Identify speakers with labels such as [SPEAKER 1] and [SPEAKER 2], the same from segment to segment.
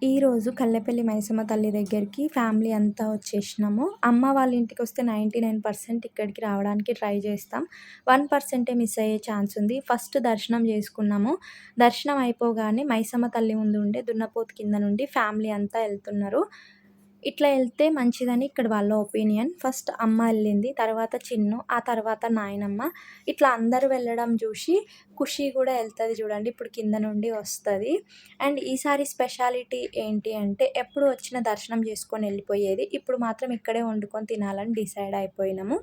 [SPEAKER 1] ఈరోజు కల్లెపల్లి మైసమ్మ తల్లి దగ్గరికి ఫ్యామిలీ అంతా వచ్చేసినాము. అమ్మ వాళ్ళ ఇంటికొస్తే 99% ఇక్కడికి రావడానికి ట్రై చేస్తాం. 1% మిస్ అయ్యే ఛాన్స్ ఉంది. ఫస్ట్ దర్శనం చేసుకున్నాము. దర్శనం అయిపోగానే మైసమ్మ తల్లి ముందు ఉండే దున్నపోతు కింద నుండి ఫ్యామిలీ అంతా ఎళ్తున్నారు. ఇట్లా ఎళ్తే మంచిదని ఇక్కడ వాళ్ళ ఒపీనియన్. ఫస్ట్ అమ్మ ఎళ్ళింది. తర్వాత చిన్ను, ఆ తర్వాత నాయనమ్మ. ఇట్లా అందరూ వెళ్ళడం చూసి ఖుషి కూడా ఎళ్తది చూడండి. ఇప్పుడు కింద నుండి వస్తది. అండ్ ఈసారి స్పెషాలిటీ ఏంటి అంటే ఎప్పుడు వచ్చిన దర్శనం చేసుకొని ఎళ్ళిపోయేది. ఇప్పుడు మాత్రం ఇక్కడే వండుకొని తినాలని డిసైడ్ అయిపోయినాము.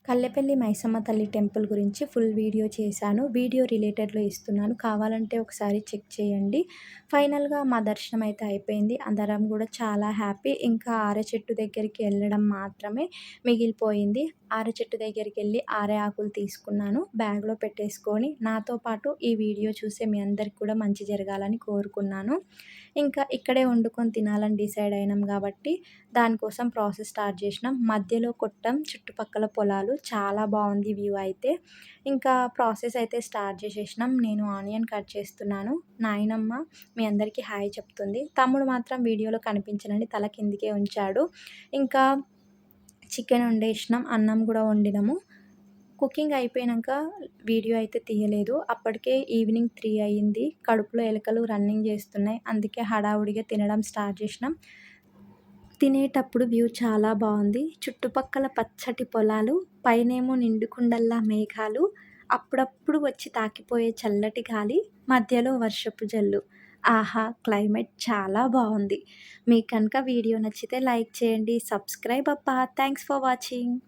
[SPEAKER 1] కల్లెపల్లి మైసమ్మ తల్లి టెంపుల్ గురించి ఫుల్ వీడియో చేశాను. వీడియో రిలేటెడ్‌లో ఇస్తున్నాను. కావాలంటే ఒకసారి చెక్ చేయండి. ఫైనల్‌గా మా దర్శనం అయితే అయిపోయింది. అందరం గూడా చాలా హ్యాపీ. ఇంకా ఆరె చెట్టు దగ్గరికి ఎళ్ళడం మాత్రమే మిగిలిపోయింది. ఆరె చెట్టు దగ్గరికెళ్ళి ఆరె ఆకులు తీసుకున్నాను. బ్యాగ్‌లో పెట్టేసుకొని నాతో పాటు ఈ వీడియో చూసే మీ అందరికి కూడా మంచి జరగాలని కోరుకున్నాను. ఇంకా ఇక్కడే వండుకొని తినాలని డిసైడ్ అయినాం గాబట్టి దానికోసం ప్రాసెస్ స్టార్ట్ చేసినాం. మధ్యలో కొట్టం, చుట్టుపక్కల పొలాలు చాలా బావుంది వ్యూ అయితే. ఇంకా ప్రాసెస్ అయితే స్టార్ట్ చేసేసినాం. నేను ఆనియన్ కట్ చేస్తున్నాను. నాయనమ్మ మీ అందరికీ హాయ్ చెప్తుంది. తమ్ముడు మాత్రం వీడియోలో కనిపించనని తల కిందికే ఉంచాడు. ఇంకా చికెన్ వండేసినాం. అన్నం గూడా వండినాము. కుకింగ్ అయిపోయినంక వీడియో అయితే తీయలేదు. అప్పటికే ఈవినింగ్ 3 అయింది. కడుపులో ఎలకలు రన్నింగ్ చేస్తున్నాయి. అందుకే హడావుడిగా తినడం స్టార్ట్ చేసినాం. తినేటప్పుడు వ్యూ చాలా బావుంది. చుట్టుపక్కల పచ్చటి పొలాలు, పైనేమో నిండుకుండల్లా మేఘాలు, అప్పుడప్పుడు వచ్చి తాకిపోయే చల్లటి గాలి, మధ్యలో వర్షపు జల్లు. ఆహా! క్లైమేట్ చాలా బావుంది. మీకు కనుక వీడియో నచ్చితే లైక్ చేయండి. సబ్స్క్రైబ్ అబ్బా! Thanks for watching.